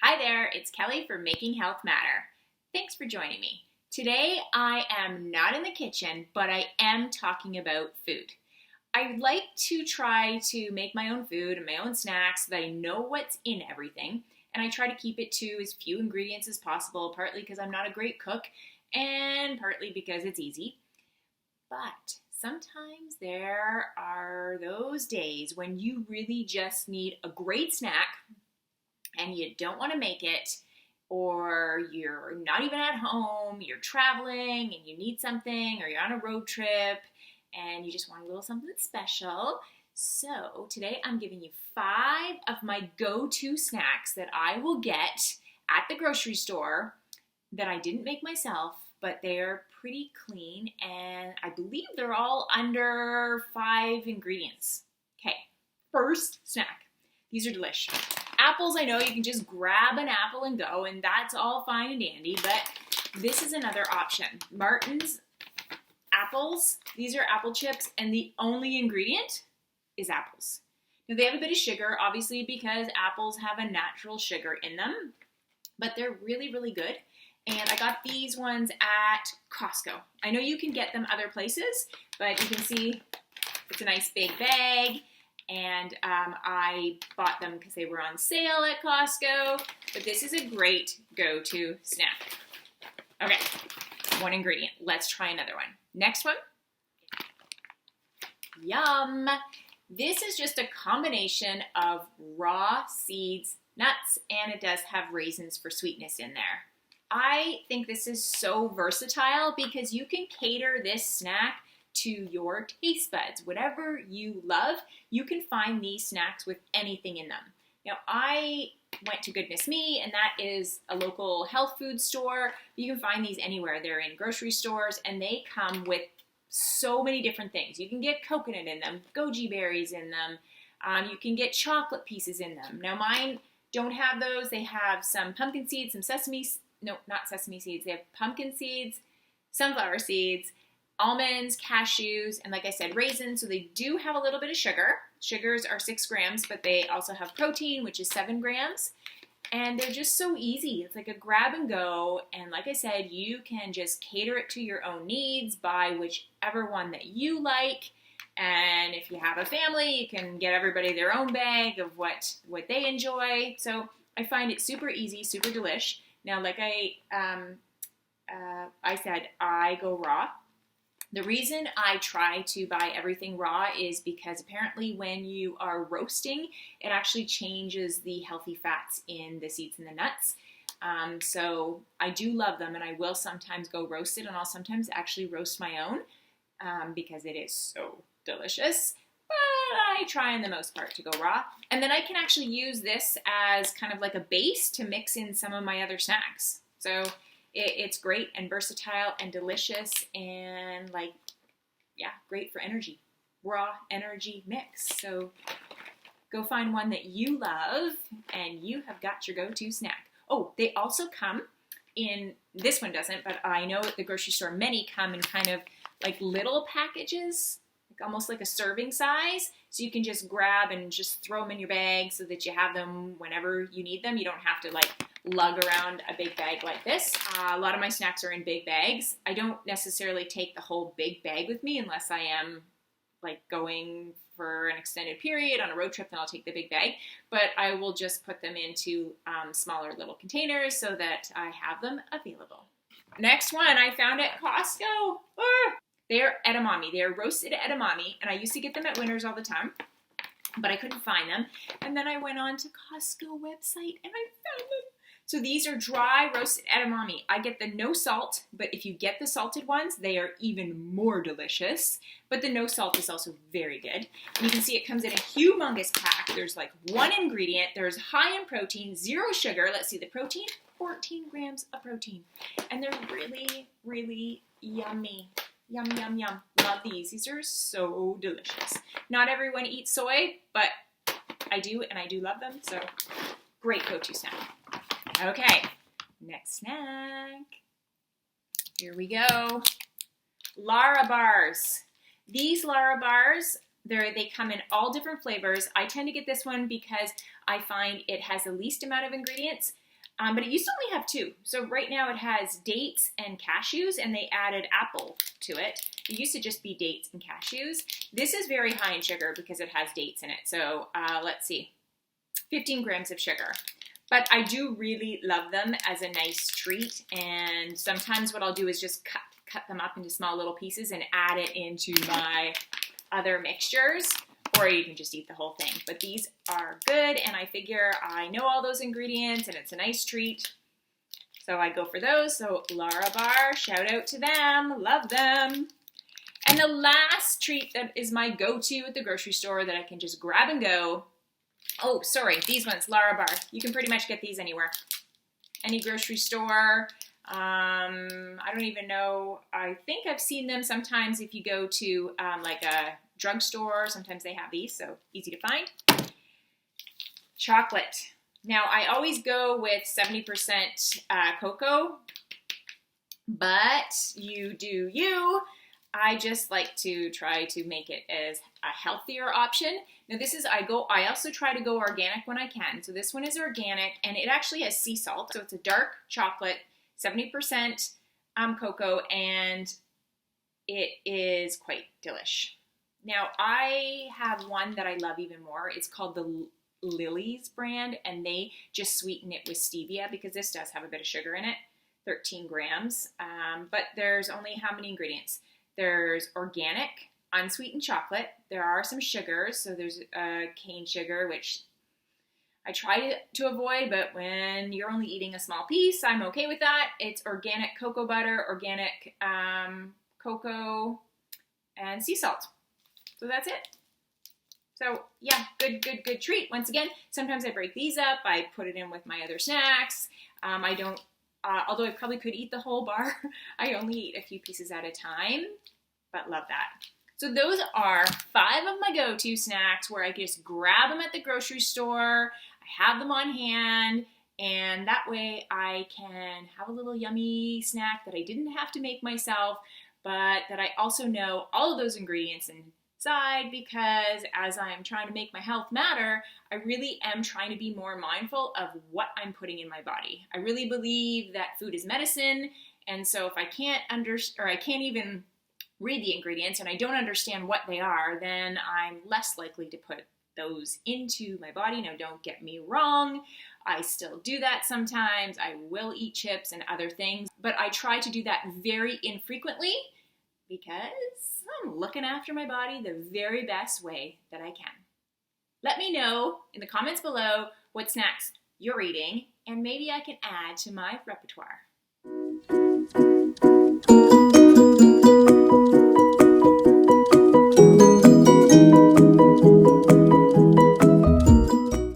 Hi there, it's Kelly for Making Health Matter. Thanks for joining me. Today I am not in the kitchen, but I am talking about food. I like to try to make my own food and my own snacks so that I know what's in everything, and I try to keep it to as few ingredients as possible, partly because I'm not a great cook and partly because it's easy. But sometimes there are those days when you really just need a great snack and you don't want to make it, or you're not even at home, you're traveling and you need something, or you're on a road trip and you just want a little something special. So today I'm giving you 5 of my go-to snacks that I will get at the grocery store that I didn't make myself, but they're pretty clean and I believe they're all under 5 ingredients. Okay, first snack. These are delicious. Apples, I know you can just grab an apple and go, and that's all fine and dandy, but this is another option. Martin's apples, these are apple chips, and the only ingredient is apples. Now, they have a bit of sugar, obviously, because apples have a natural sugar in them, but they're really, really good. And I got these ones at Costco. I know you can get them other places, but you can see it's a nice big bag. And I bought them because they were on sale at Costco. But this is a great go-to snack. Okay, 1 ingredient. Let's try another one. Next one. Yum! This is just a combination of raw seeds, nuts, and it does have raisins for sweetness in there. I think this is so versatile because you can cater this snack to your taste buds. Whatever you love, you can find these snacks with anything in them. Now, I went to Goodness Me, and that is a local health food store. You can find these anywhere. They're in grocery stores, and they come with so many different things. You can get coconut in them, goji berries in them. You can get chocolate pieces in them. Now, mine don't have those. They have some pumpkin seeds, some not sesame seeds. They have pumpkin seeds, sunflower seeds, almonds, cashews, and like I said, raisins. So they do have a little bit of sugar. Sugars are 6 grams, but they also have protein, which is 7 grams. And they're just so easy. It's like a grab and go. And like I said, you can just cater it to your own needs, buy whichever one that you like. And if you have a family, you can get everybody their own bag of what they enjoy. So I find it super easy, super delish. Now, like I said, I go raw. The reason I try to buy everything raw is because apparently when you are roasting, it actually changes the healthy fats in the seeds and the nuts. So I do love them, and I will sometimes go roasted, and I'll sometimes actually roast my own because it is so delicious. But I try in the most part to go raw. And then I can actually use this as kind of like a base to mix in some of my other snacks. So it's great and versatile and delicious and great for energy. Raw energy mix. So go find one that you love and you have got your go-to snack. Oh, they also come in, this one doesn't, but I know at the grocery store many come in kind of like little packages, like almost like a serving size. So you can just grab and just throw them in your bag so that you have them whenever you need them. You don't have to lug around a big bag like this. A lot of my snacks are in big bags. I don't necessarily take the whole big bag with me unless I am going for an extended period on a road trip, then I'll take the big bag. But I will just put them into smaller little containers so that I have them available. Next one I found at Costco. They are edamame. They are roasted edamame, and I used to get them at Winners all the time, but I couldn't find them. And then I went on to Costco website and I found them. So these are dry roasted edamame. I get the no salt, but if you get the salted ones, they are even more delicious. But the no salt is also very good. And you can see it comes in a humongous pack. There's 1 ingredient. There's high in protein, 0 sugar. Let's see the protein, 14 grams of protein. And they're really, really yummy. Yum, yum, yum. Love these. These are so delicious. Not everyone eats soy, but I do, and I do love them. So great go-to snack. Okay, next snack. Here we go. Lara bars. These Lara bars, they come in all different flavors. I tend to get this one because I find it has the least amount of ingredients, But it used to only have two. So right now it has dates and cashews, and they added apple to it. It used to just be dates and cashews. This is very high in sugar because it has dates in it. So let's see, 15 grams of sugar. But I do really love them as a nice treat. And sometimes what I'll do is just cut them up into small little pieces and add it into my other mixtures. Or you can just eat the whole thing. But these are good, and I figure I know all those ingredients, and it's a nice treat. So I go for those. So Lara Bar, shout out to them. Love them. And the last treat that is my go-to at the grocery store that I can just grab and go. Oh, sorry, these ones, Lara Bar. You can pretty much get these anywhere. Any grocery store. I don't even know. I think I've seen them sometimes if you go to like a drugstore. Sometimes they have these, so easy to find. Chocolate. Now, I always go with 70% cocoa, but you do you. I just like to try to make it as a healthier option. Now this is, I also try to go organic when I can. So this one is organic, and it actually has sea salt. So it's a dark chocolate, 70% cocoa, and it is quite delish. Now I have one that I love even more. It's called the Lily's brand, and they just sweeten it with stevia because this does have a bit of sugar in it, 13 grams. But there's only how many ingredients? There's organic, unsweetened chocolate. There are some sugars. So there's cane sugar, which I try to avoid, but when you're only eating a small piece, I'm okay with that. It's organic cocoa butter, organic cocoa, and sea salt. So that's it. So yeah, good treat. Once again, sometimes I break these up. I put it in with my other snacks. I don't, although I probably could eat the whole bar, I only eat a few pieces at a time, but love that. So those are 5 of my go-to snacks where I just grab them at the grocery store, I have them on hand, and that way I can have a little yummy snack that I didn't have to make myself, but that I also know all of those ingredients inside, because as I'm trying to make my health matter, I really am trying to be more mindful of what I'm putting in my body. I really believe that food is medicine, and so if I can't I can't even read the ingredients and I don't understand what they are, then I'm less likely to put those into my body. Now, don't get me wrong, I still do that sometimes. I will eat chips and other things, but I try to do that very infrequently because I'm looking after my body the very best way that I can. Let me know in the comments below what snacks you're eating, and maybe I can add to my repertoire.